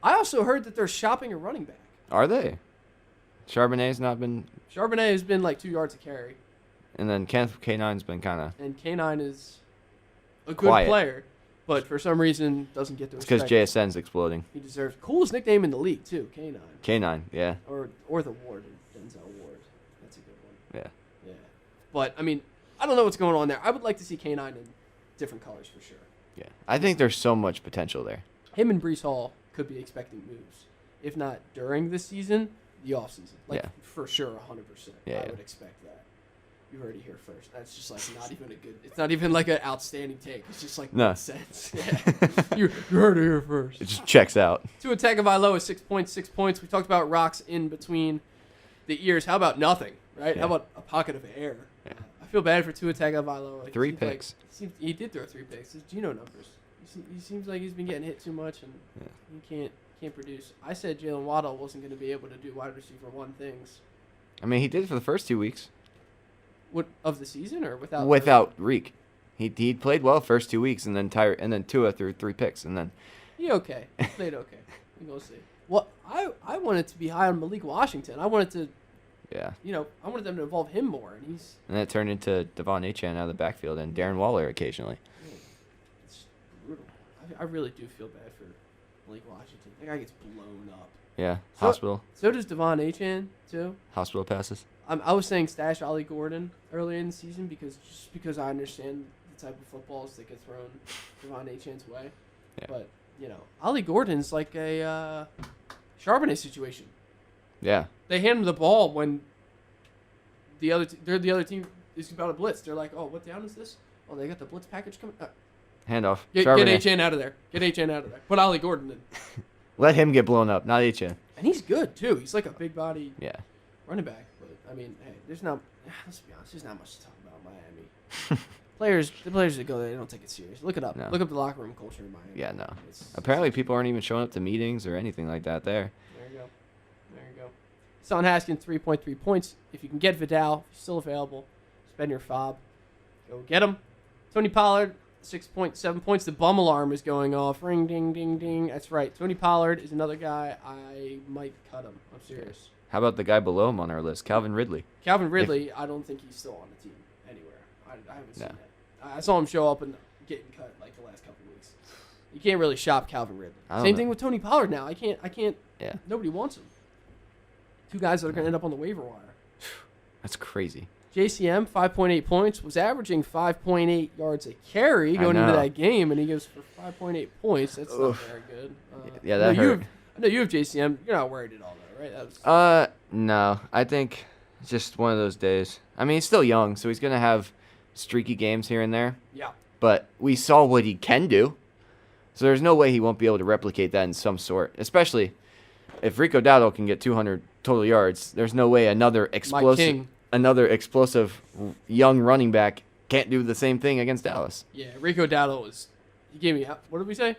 A: I also heard that they're shopping a running back.
B: Are they? Charbonnet's not been.
A: Charbonnet has been like 2 yards a carry.
B: And then Kenneth K9's been kind of.
A: And K9 is a good
B: quiet
A: player, but for some reason doesn't get the
B: respect.
A: It's
B: because JSN's exploding.
A: He deserves coolest nickname in the league too, K9.
B: K9, yeah.
A: Or the Ward, Denzel Ward. That's a good one.
B: Yeah.
A: Yeah. But I mean, I don't know what's going on there. I would like to see K9 in different colors for sure.
B: Yeah. I think there's so much potential there.
A: Him and Breece Hall could be expecting moves, if not during the season, the off season. For sure, 100%.
B: Yeah.
A: I would expect that. You heard it here first. That's just like not even a good. It's not even like an outstanding take. It's just like
B: no
A: makes sense. Yeah. you heard it here first.
B: It just checks out.
A: Tua Tagovailoa is 6.6 points. We talked about rocks in between the ears. How about nothing? Right? Yeah. How about a pocket of air? Yeah. I feel bad for Tua Tagovailoa.
B: 3 picks.
A: He did throw 3 picks. His Geno numbers. He seems like he's been getting hit too much and he can't produce. I said Jalen Waddle wasn't going to be able to do wide receiver 1 things.
B: I mean, he did for the first 2 weeks.
A: What of the season or without?
B: Without Reek, he played well first 2 weeks and then Tua threw 3 picks and then.
A: He okay. He played okay. We're gonna see. Well, I wanted to be high on Malik Washington. I wanted to.
B: Yeah.
A: I wanted them to involve him more, and he's.
B: And then it turned into Devon Achane out of the backfield and Darren Waller occasionally.
A: It's brutal. I really do feel bad for Malik Washington. That guy gets blown up.
B: Yeah. Hospital.
A: So does Devon Achane too.
B: Hospital passes.
A: I was saying stash Ollie Gordon earlier in the season because I understand the type of footballs that get thrown Devon Achane's way.
B: Yeah.
A: But Ollie Gordon's like a Charbonnet situation.
B: Yeah.
A: They hand him the ball when the other team is about to blitz. They're like, oh, what down is this? Oh, they got the blitz package coming.
B: Handoff.
A: Get Achane out of there. Get Achane out of there. Put Ollie Gordon in.
B: Let him get blown up, not Achane.
A: And he's good too. He's like a big body running back. I mean, hey, let's be honest, there's not much to talk about in Miami. The players that go there, they don't take it serious. Look it up.
B: No.
A: Look up the locker room culture in Miami.
B: Yeah, no. Apparently, people aren't even showing up to meetings or anything like that there.
A: There you go. Son Haskins, 3.3 points. If you can get Vidal, if he's still available, spend your fob. Go get him. Tony Pollard, 6.7 points. The bum alarm is going off. Ring, ding, ding, ding. That's right. Tony Pollard is another guy. I might cut him. I'm serious.
B: How about the guy below him on our list, Calvin Ridley?
A: Calvin Ridley, I don't think he's still on the team anywhere. I haven't seen that. I saw him show up and getting cut like the last couple of weeks. You can't really shop Calvin Ridley. Same thing with Tony Pollard now. I can't.
B: Yeah.
A: Nobody wants him. 2 guys that are going to end up on the waiver wire.
B: That's crazy.
A: JCM, 5.8 points, was averaging 5.8 yards a carry going into that game, and he goes for 5.8 points. That's not very good.
B: That hurt.
A: I know you have JCM. You're not worried at all, though, right?
B: No. I think it's just one of those days. I mean, he's still young, so he's going to have streaky games here and there.
A: Yeah.
B: But we saw what he can do, so there's no way he won't be able to replicate that in some sort, especially if Rico Dowdle can get 200 total yards. There's no way another explosive young running back can't do the same thing against Dallas.
A: Yeah, Rico Dowdle he gave me, what did we say?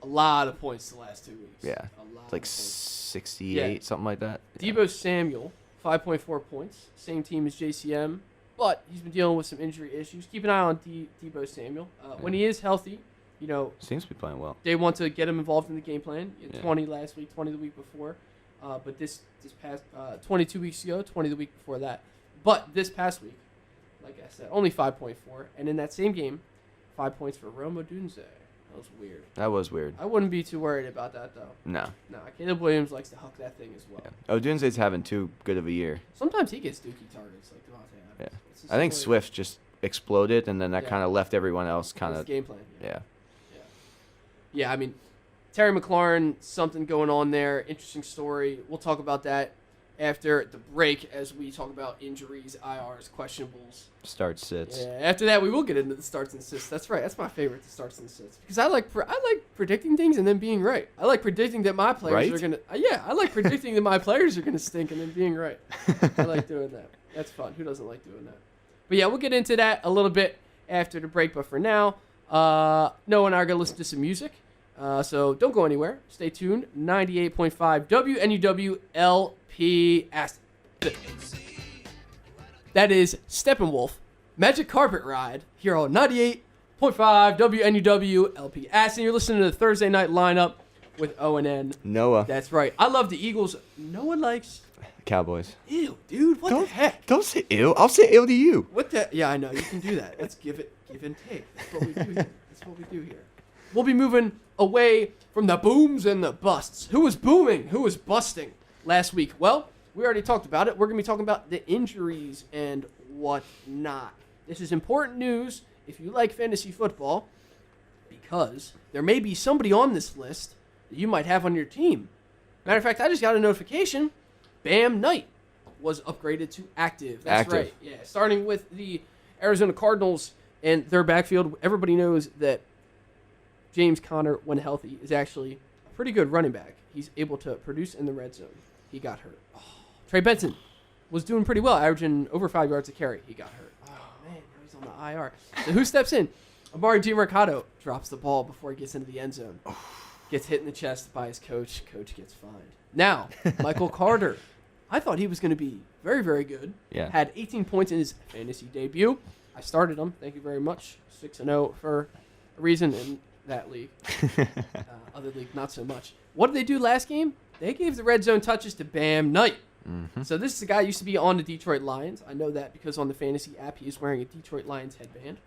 A: A lot of points the last 2 weeks.
B: Yeah. It's like 68, something like that.
A: Debo Samuel, 5.4 points. Same team as JCM, but he's been dealing with some injury issues. Keep an eye on Debo Samuel. When he is healthy,
B: seems to be playing well.
A: They want to get him involved in the game plan. 20 last week, 20 the week before. But this past 22 weeks ago, 20 the week before that. But this past week, like I said, only 5.4. And in that same game, 5 points for Rome Odunze. That was weird. I wouldn't be too worried about that, though. No, Caleb Williams likes to huck that thing as well.
B: Yeah. Odunze's having too good of a year.
A: Sometimes he gets dookie targets like Devontae Adams.
B: Yeah. I think Swift just exploded, and then that kind of left everyone else kind of
A: game plan.
B: Yeah.
A: Yeah, I mean, Terry McLaurin, something going on there. Interesting story. We'll talk about that after the break as we talk about injuries, IRs, questionables.
B: Starts, sits.
A: Yeah, after that, we will get into the starts and sits. That's right. That's my favorite, the starts and sits. Because I like predicting things and then being right. I like predicting that my players are going to... I like predicting that my players are going to stink and then being right. I like doing that. That's fun. Who doesn't like doing that? But yeah, we'll get into that a little bit after the break. But for now, Noah and I are going to listen to some music. So don't go anywhere. Stay tuned. 98.5 WNUW LP. That is Steppenwolf Magic Carpet Ride here on 98.5 WNUW LP. Aston, you're listening to the Thursday night lineup with O&N.
B: Noah.
A: That's right. I love the Eagles. No one likes
B: Cowboys.
A: Ew, dude. What the heck?
B: Don't say ew. I'll say ew to you.
A: What the? Yeah, I know. You can do that. Let's give and take. That's what we do here. We'll be moving away from the booms and the busts. Who was booming? Who was busting last week? Well, we already talked about it. We're going to be talking about the injuries and whatnot. This is important news if you like fantasy football, because there may be somebody on this list that you might have on your team. Matter of fact, I just got a notification. Bam Knight was upgraded to active. That's right. Yeah, starting with the Arizona Cardinals and their backfield. Everybody knows that James Conner, when healthy, is actually a pretty good running back. He's able to produce in the red zone. He got hurt. Oh. Trey Benson was doing pretty well, averaging over 5 yards a carry. He got hurt. Oh, man, now he's on the IR. So who steps in? Amari DiMercato drops the ball before he gets into the end zone. Gets hit in the chest by his coach. Coach gets fined. Now, Michael Carter. I thought he was going to be very, very good.
B: Yeah.
A: Had 18 points in his fantasy debut. I started him. Thank you very much. 6-0 for a reason in that league. Other league, not so much. What did they do last game? They gave the red zone touches to Bam Knight. Mm-hmm. So this is a guy who used to be on the Detroit Lions. I know that because on the fantasy app, he is wearing a Detroit Lions headband.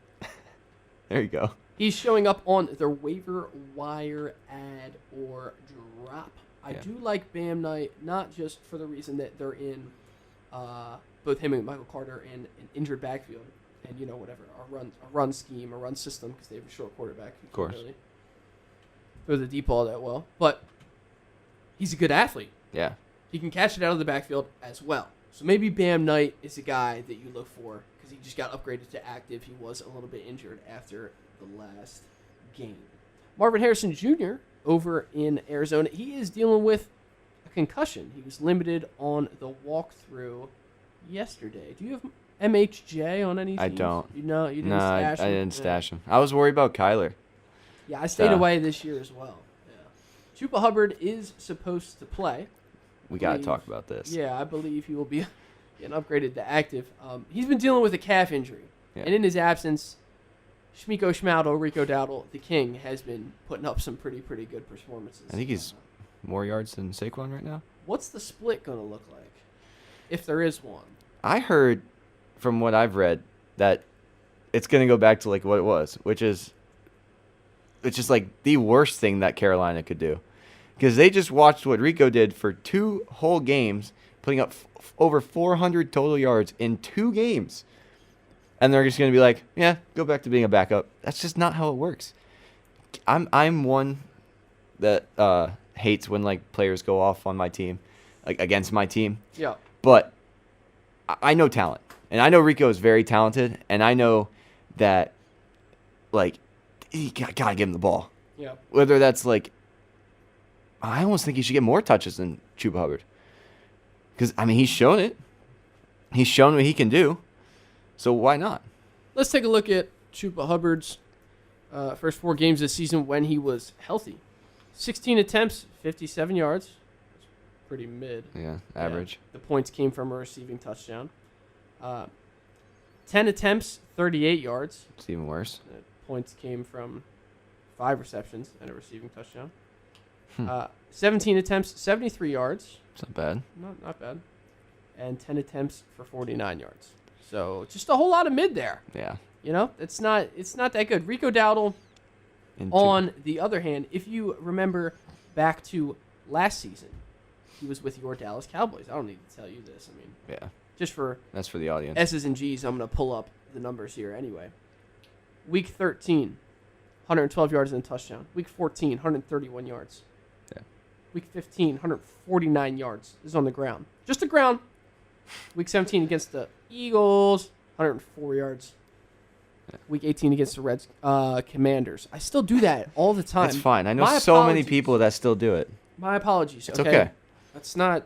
B: There you go.
A: He's showing up on their waiver wire ad or drop. I do like Bam Knight, not just for the reason that they're in both him and Michael Carter in an injured backfield and, whatever, a run scheme, a run system, because they have a short quarterback.
B: Of course.
A: Really throw the deep ball that well. But he's a good athlete.
B: Yeah.
A: He can catch it out of the backfield as well. So maybe Bam Knight is a guy that you look for because he just got upgraded to active. He was a little bit injured after the last game. Marvin Harrison Jr. over in Arizona, he is dealing with a concussion. He was limited on the walkthrough yesterday. Do you have MHJ on any teams?
B: I don't.
A: You didn't stash him?
B: I didn't stash him. I was worried about Kyler.
A: Yeah, I stayed away this year as well. Yeah. Chuba Hubbard is supposed to play.
B: We got to talk about this.
A: Yeah, I believe he will be getting upgraded to active. He's been dealing with a calf injury. Yeah. And in his absence, Shmiko Schmaldo, Rico Dowdle, the king, has been putting up some pretty good performances.
B: I think he's more yards than Saquon right now.
A: What's the split going to look like, if there is one?
B: I heard, from what I've read, that it's going to go back to like what it was, which is like the worst thing that Carolina could do. Because they just watched what Rico did for 2 whole games, putting up over 400 total yards in 2 games. And they're just going to be like, yeah, go back to being a backup. That's just not how it works. I'm one that hates when like players go off on my team, like against my team.
A: Yeah.
B: But I know talent. And I know Rico is very talented. And I know that, like, you got to give him the ball.
A: Yeah.
B: Whether that's like, I almost think he should get more touches than Chuba Hubbard. Because, I mean, he's shown it. He's shown what he can do. So why not?
A: Let's take a look at Chuba Hubbard's first 4 games this season when he was healthy. 16 attempts, 57 yards. That's pretty mid.
B: Yeah, average.
A: Yeah, the points came from a receiving touchdown. 10 attempts, 38 yards.
B: It's even worse.
A: Points came from 5 receptions and a receiving touchdown. 17 attempts, 73 yards.
B: It's not bad.
A: Not bad. And 10 attempts for 49 yards. So just a whole lot of mid there.
B: Yeah.
A: It's not that good. Rico Dowdle, on the other hand, if you remember back to last season, he was with your Dallas Cowboys. I don't need to tell you this. I mean,
B: yeah.
A: Just for
B: that's for the audience.
A: S's and G's, I'm going to pull up the numbers here anyway. Week 13, 112 yards and a touchdown. Week 14, 131 yards.
B: Yeah.
A: Week 15, 149 yards. This is on the ground. Just the ground. Week 17 against the Eagles, 104 yards. Yeah. Week 18 against the Commanders. I still do that all the time.
B: It's fine. I know so many people that still do it.
A: My apologies.
B: It's okay.
A: That's not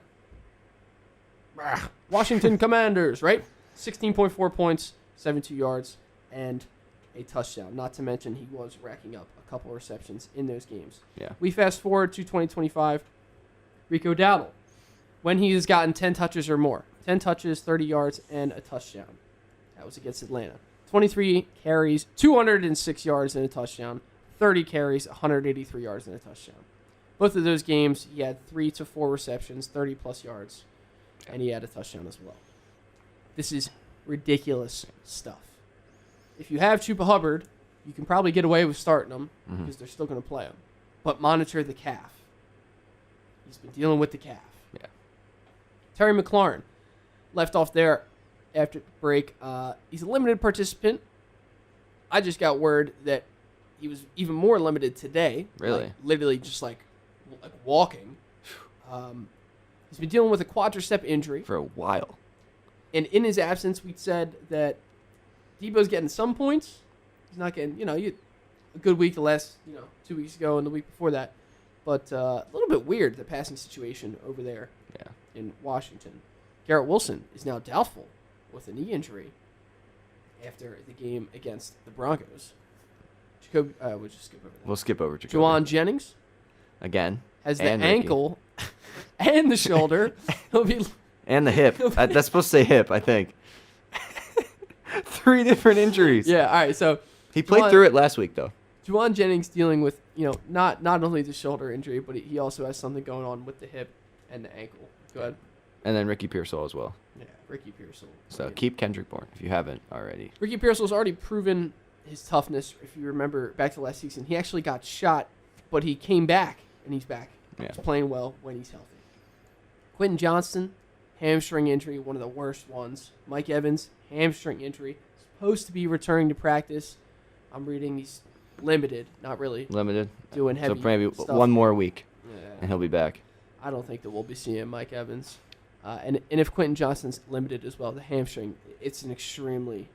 A: Washington Commanders, right? 16.4 points, 72 yards, and a touchdown. Not to mention he was racking up a couple of receptions in those games.
B: Yeah.
A: We fast forward to 2025. Rico Dowdle, when he has gotten 10 touches or more. 10 touches, 30 yards, and a touchdown. That was against Atlanta. 23 carries, 206 yards and a touchdown. 30 carries, 183 yards and a touchdown. Both of those games, he had 3 to 4 receptions, 30-plus yards, and he had a touchdown as well. This is ridiculous stuff. If you have Chuba Hubbard, you can probably get away with starting him because they're still going to play him. But monitor the calf. He's been dealing with the calf.
B: Yeah.
A: Terry McLaurin left off there after the break. He's a limited participant. I just got word that he was even more limited today.
B: Really?
A: Literally just like walking. He's been dealing with a quadricep injury
B: for a while.
A: And in his absence, we said that Debo's getting some points. He's not getting, a good week the last, 2 weeks ago and the week before that. But a little bit weird, the passing situation over there in Washington. Garrett Wilson is now doubtful with a knee injury after the game against the Broncos. Jacoby, we'll just skip over that.
B: We'll skip over Jacoby.
A: Juwan Jennings.
B: Again.
A: Has the ankle and the shoulder.
B: And the hip. That's supposed to say hip, I think. 3 different injuries.
A: Yeah, all right. So
B: he played through it last week, though.
A: Juwan Jennings dealing with, not only the shoulder injury, but he also has something going on with the hip and the ankle. Go ahead.
B: And then Ricky Pearsall as well.
A: Yeah, Ricky Pearsall.
B: So keep Kendrick Bourne if you haven't already.
A: Ricky Pearsall's already proven his toughness. If you remember back to last season, he actually got shot, but he came back, and he's back.
B: Yeah.
A: He's playing well when he's healthy. Quentin Johnston, hamstring injury, one of the worst ones. Mike Evans, hamstring injury, supposed to be returning to practice. I'm reading he's limited, not really
B: limited,
A: doing heavy.
B: So maybe
A: stuff.
B: One more week,
A: yeah.
B: And he'll be back.
A: I don't think that we'll be seeing Mike Evans. And if Quentin Johnston's limited as well, the hamstring, it's an extremely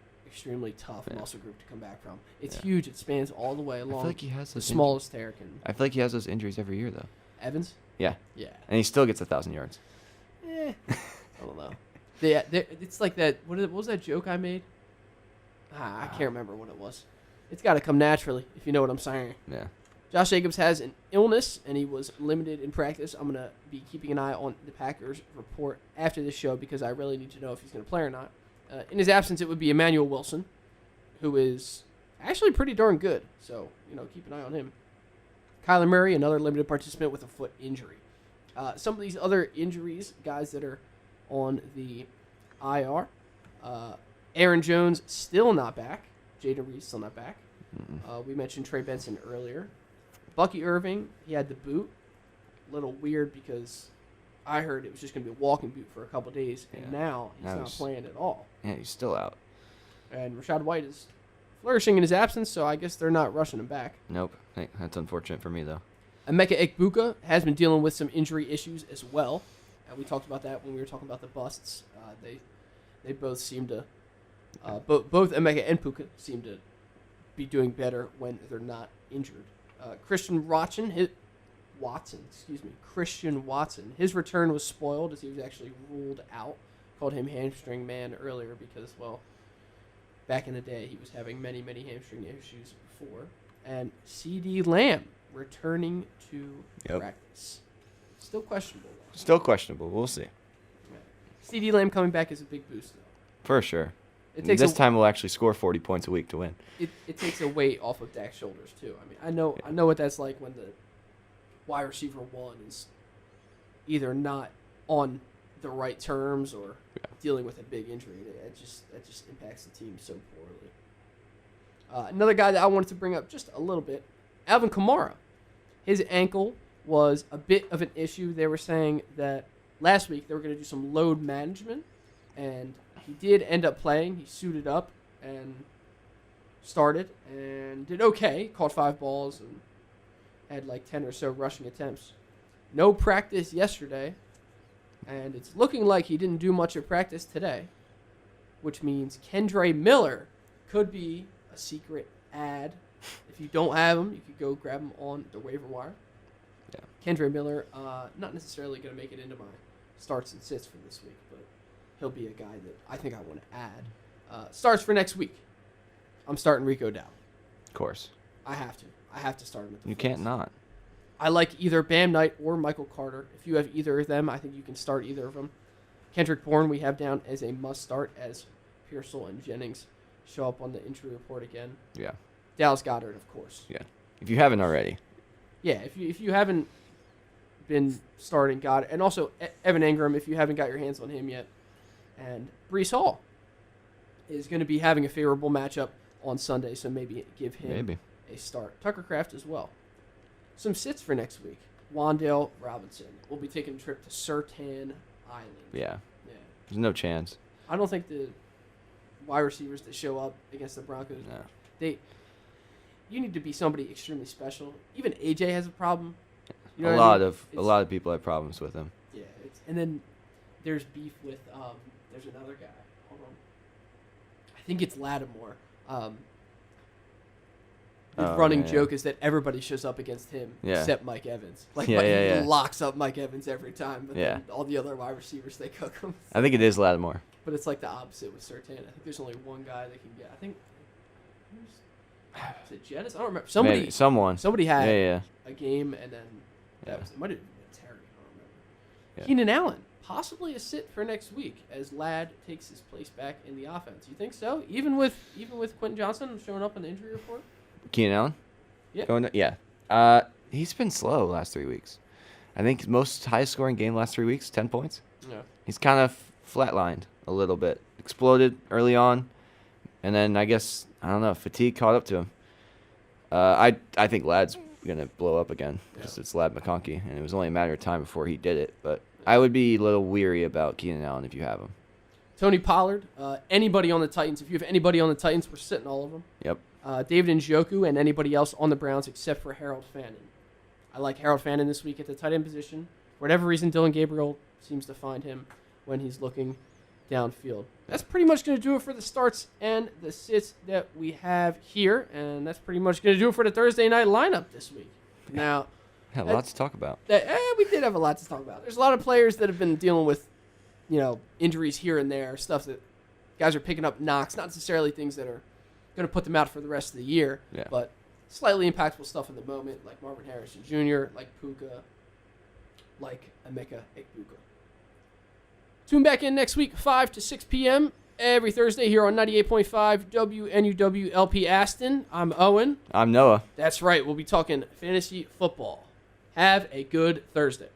A: tough muscle group to come back from. It's huge. It spans all the way along.
B: I feel like he has
A: the smallest hair can.
B: I feel like he has those injuries every year, though.
A: Evans?
B: Yeah.
A: Yeah.
B: And he still gets 1,000 yards.
A: I don't know. It's like that. What was that joke I made? I can't remember what it was. It's got to come naturally, if you know what I'm saying.
B: Yeah.
A: Josh Jacobs has an illness, and he was limited in practice. I'm going to be keeping an eye on the Packers report after this show because I really need to know if he's going to play or not. In his absence, it would be Emmanuel Wilson, who is actually pretty darn good. So, keep an eye on him. Kyler Murray, another limited participant with a foot injury. Some of these other injuries, guys that are on the IR. Aaron Jones still not back. Jaden Reed still not back. We mentioned Trey Benson earlier. Bucky Irving, he had the boot. A little weird because I heard it was just going to be a walking boot for a couple days, and now he's not playing at all.
B: Yeah, he's still out.
A: And Rashad White is flourishing in his absence, so I guess they're not rushing him back.
B: Nope. Hey, that's unfortunate for me, though.
A: Emeka Egbuka has been dealing with some injury issues as well. And we talked about that when we were talking about the busts. They both seem to both Emeka and Puka seem to be doing better when they're not injured. Christian Watson, his return was spoiled as he was actually ruled out. Called him hamstring man earlier because, well, back in the day he was having many, many hamstring issues before. And C.D. Lamb returning to practice. Still questionable, though.
B: Still questionable. We'll see.
A: C.D. Lamb coming back is a big boost, though.
B: For sure. This time we'll actually score 40 points a week to win.
A: It takes a weight off of Dak's shoulders, too. I know what that's like when the wide receiver one is either not on the right terms or dealing with a big injury. That just impacts the team so poorly. Another guy that I wanted to bring up just a little bit, Alvin Kamara. His ankle was a bit of an issue. They were saying that last week they were going to do some load management, and he did end up playing. He suited up, and started and did okay. Caught 5 balls and had like 10 or so rushing attempts. No practice yesterday, and it's looking like he didn't do much of practice today, which means Kendre Miller could be a secret add. If you don't have him, you could go grab him on the waiver wire.
B: Yeah.
A: Kendre Miller, not necessarily going to make it into my starts and sits for this week, but he'll be a guy that I think I want to add. Starts for next week. I'm starting Rico Dowd.
B: Of course.
A: I have to. I have to start him at the
B: You
A: first.
B: can't not.
A: I like either Bam Knight or Michael Carter. If you have either of them, I think you can start either of them. Kendrick Bourne we have down as a must start as Pearsall and Jennings show up on the injury report again.
B: Yeah.
A: Dallas Goedert, of course.
B: Yeah. If you haven't already.
A: Yeah, if you haven't been starting Goddard, and also Evan Engram, if you haven't got your hands on him yet, and Breece Hall is going to be having a favorable matchup on Sunday, so maybe give him a start. Tucker Kraft as well. Some sits for next week. Wan'Dale Robinson will be taking a trip to Sertan Island.
B: Yeah.
A: Yeah.
B: There's no chance.
A: I don't think the wide receivers that show up against the Broncos, you need to be somebody extremely special. Even AJ has a problem. You know
B: a lot of people have problems with him.
A: Yeah, and then there's beef with there's another guy. Hold on. I think it's Lattimore. The running joke is that everybody shows up against him except Mike Evans. He locks up Mike Evans every time, but then all the other wide receivers, they cook him.
B: I think it is Lattimore.
A: But it's like the opposite with Sertan. I think there's only one guy that can get. I think is it Jettis? I don't remember. Somebody had a game, and then it might have been Terry. I don't remember.
B: Yeah.
A: Keenan Allen, possibly a sit for next week as Ladd takes his place back in the offense. You think so? Even with Quentin Johnson showing up in the injury report?
B: Keenan Allen?
A: Yeah.
B: He's been slow last 3 weeks. I think most highest scoring game last 3 weeks, 10 points.
A: Yeah.
B: He's kind of flatlined a little bit. Exploded early on, and then I guess, I don't know, fatigue caught up to him. I think Ladd's going to blow up again. Just it's Ladd McConkey, and it was only a matter of time before he did it. But I would be a little weary about Keenan Allen if you have him.
A: Tony Pollard, anybody on the Titans. If you have anybody on the Titans, we're sitting all of them.
B: Yep.
A: David Njoku and anybody else on the Browns except for Harold Fannin. I like Harold Fannin this week at the tight end position. For whatever reason, Dylan Gabriel seems to find him when he's looking downfield. That's pretty much going to do it for the starts and the sits that we have here, and that's pretty much going to do it for the Thursday night lineup this week. Now,
B: a lot to talk about.
A: We did have a lot to talk about. There's a lot of players that have been dealing with, injuries here and there, stuff that guys are picking up knocks, not necessarily things that are going to put them out for the rest of the year, but slightly impactful stuff in the moment, like Marvin Harrison Jr., like Puka, like Emeka Egbuka. Tune back in next week, 5 to 6 p.m. every Thursday here on 98.5 WNUW LP Aston. I'm Owen.
B: I'm Noah.
A: That's right. We'll be talking fantasy football. Have a good Thursday.